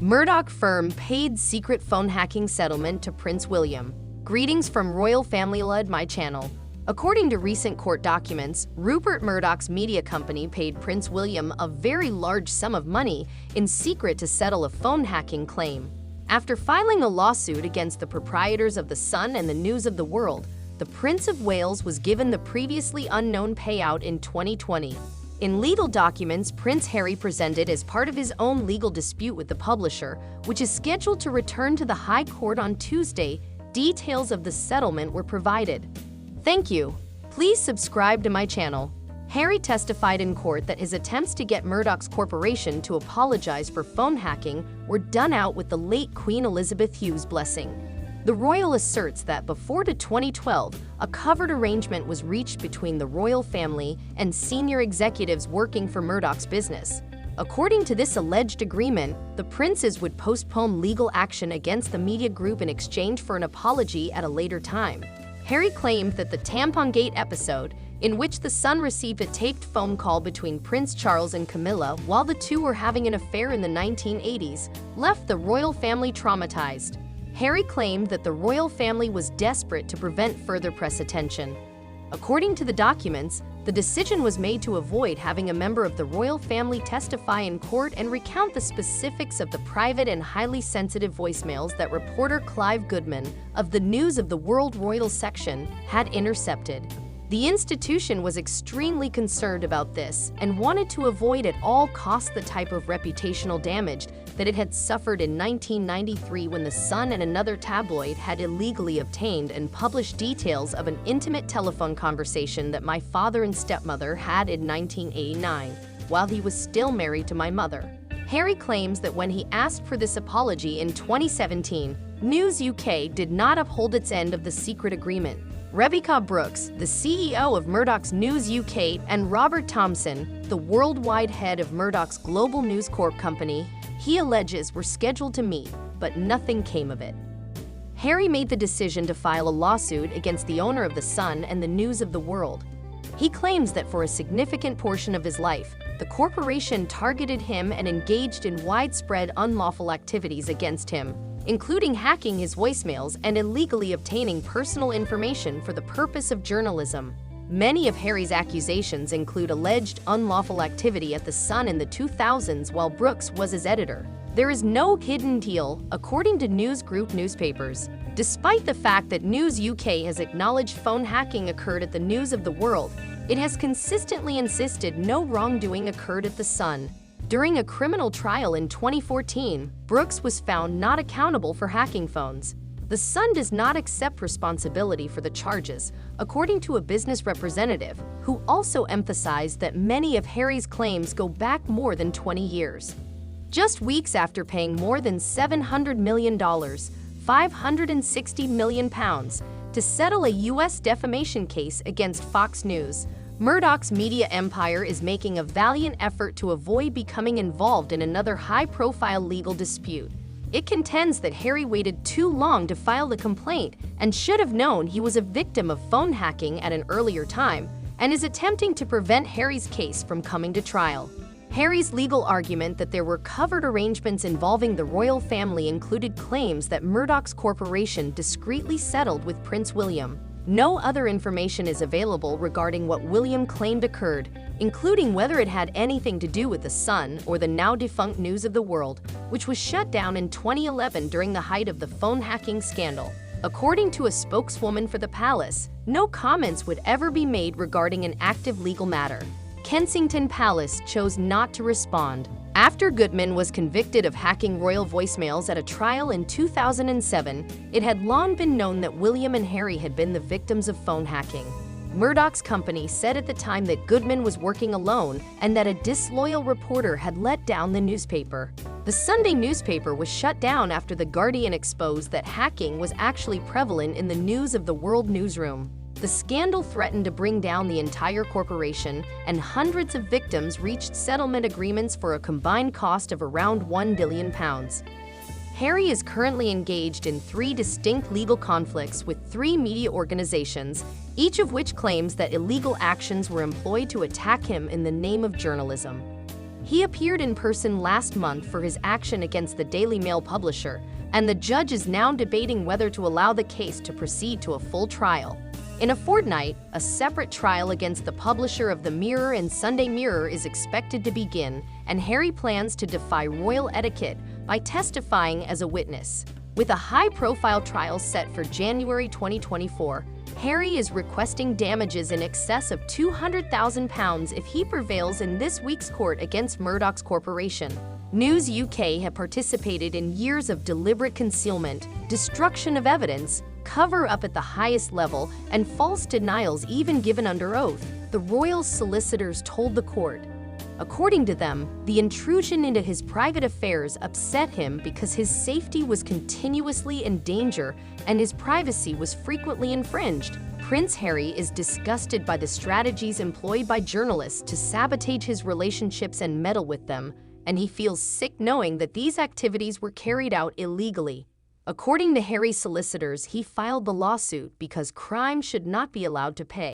Murdoch firm paid secret phone hacking settlement to Prince William. Greetings from Royal Family Led my channel. According to recent court documents, Rupert Murdoch's media company paid Prince William a very large sum of money in secret to settle a phone hacking claim. After filing a lawsuit against the proprietors of The Sun and the News of the World, the Prince of Wales was given the previously unknown payout in 2020. In legal documents Prince Harry presented as part of his own legal dispute with the publisher, which is scheduled to return to the High Court on Tuesday, details of the settlement were provided. Thank you. Please subscribe to my channel. Harry testified in court that his attempts to get Murdoch's corporation to apologize for phone hacking were done out with the late Queen Elizabeth Hugh's blessing. The royal asserts that before 2012, a covered arrangement was reached between the royal family and senior executives working for Murdoch's business. According to this alleged agreement, the princes would postpone legal action against the media group in exchange for an apology at a later time. Harry claimed that the Tampongate episode, in which The Sun received a taped phone call between Prince Charles and Camilla while the two were having an affair in the 1980s, left the royal family traumatized. Harry claimed that the royal family was desperate to prevent further press attention. According to the documents, the decision was made to avoid having a member of the royal family testify in court and recount the specifics of the private and highly sensitive voicemails that reporter Clive Goodman of the News of the World Royal section had intercepted. The institution was extremely concerned about this and wanted to avoid at all costs the type of reputational damage that it had suffered in 1993 when The Sun and another tabloid had illegally obtained and published details of an intimate telephone conversation that my father and stepmother had in 1989, while he was still married to my mother. Harry claims that when he asked for this apology in 2017, News UK did not uphold its end of the secret agreement. Rebecca Brooks, the CEO of Murdoch's News UK, and Robert Thompson, the worldwide head of Murdoch's Global News Corp company, he alleges were scheduled to meet, but nothing came of it. Harry made the decision to file a lawsuit against the owner of The Sun and the News of the World. He claims that for a significant portion of his life, the corporation targeted him and engaged in widespread unlawful activities against him, including hacking his voicemails and illegally obtaining personal information for the purpose of journalism. Many of Harry's accusations include alleged unlawful activity at The Sun in the 2000s while Brooks was his editor. There is no hidden deal, according to News Group newspapers. Despite the fact that News UK has acknowledged phone hacking occurred at the News of the World, it has consistently insisted no wrongdoing occurred at The Sun. During a criminal trial in 2014, Brooks was found not accountable for hacking phones. The Sun does not accept responsibility for the charges, according to a business representative, who also emphasized that many of Harry's claims go back more than 20 years. Just weeks after paying more than $700 million, £560 million, to settle a U.S. defamation case against Fox News, Murdoch's media empire is making a valiant effort to avoid becoming involved in another high-profile legal dispute. It contends that Harry waited too long to file the complaint and should have known he was a victim of phone hacking at an earlier time, and is attempting to prevent Harry's case from coming to trial. Harry's legal argument that there were covered arrangements involving the royal family included claims that Murdoch's corporation discreetly settled with Prince William. No other information is available regarding what William claimed occurred, including whether it had anything to do with The Sun or the now-defunct News of the World, which was shut down in 2011 during the height of the phone hacking scandal. According to a spokeswoman for the palace, no comments would ever be made regarding an active legal matter. Kensington Palace chose not to respond. After Goodman was convicted of hacking royal voicemails at a trial in 2007, it had long been known that William and Harry had been the victims of phone hacking. Murdoch's company said at the time that Goodman was working alone and that a disloyal reporter had let down the newspaper. The Sunday newspaper was shut down after The Guardian exposed that hacking was actually prevalent in the News of the World newsroom. The scandal threatened to bring down the entire corporation, and hundreds of victims reached settlement agreements for a combined cost of around £1 billion. Harry is currently engaged in 3 distinct legal conflicts with 3 media organizations, each of which claims that illegal actions were employed to attack him in the name of journalism. He appeared in person last month for his action against the Daily Mail publisher, and the judge is now debating whether to allow the case to proceed to a full trial. In a fortnight, a separate trial against the publisher of the Mirror and Sunday Mirror is expected to begin, and Harry plans to defy royal etiquette by testifying as a witness. With a high-profile trial set for January 2024, Harry is requesting damages in excess of £200,000 if he prevails in this week's court against Murdoch's corporation. News UK have participated in years of deliberate concealment, destruction of evidence, cover-up at the highest level, and false denials even given under oath, the royal solicitors told the court. According to them, the intrusion into his private affairs upset him because his safety was continuously in danger and his privacy was frequently infringed. Prince Harry is disgusted by the strategies employed by journalists to sabotage his relationships and meddle with them, and he feels sick knowing that these activities were carried out illegally. According to Harry's solicitors, he filed the lawsuit because crime should not be allowed to pay.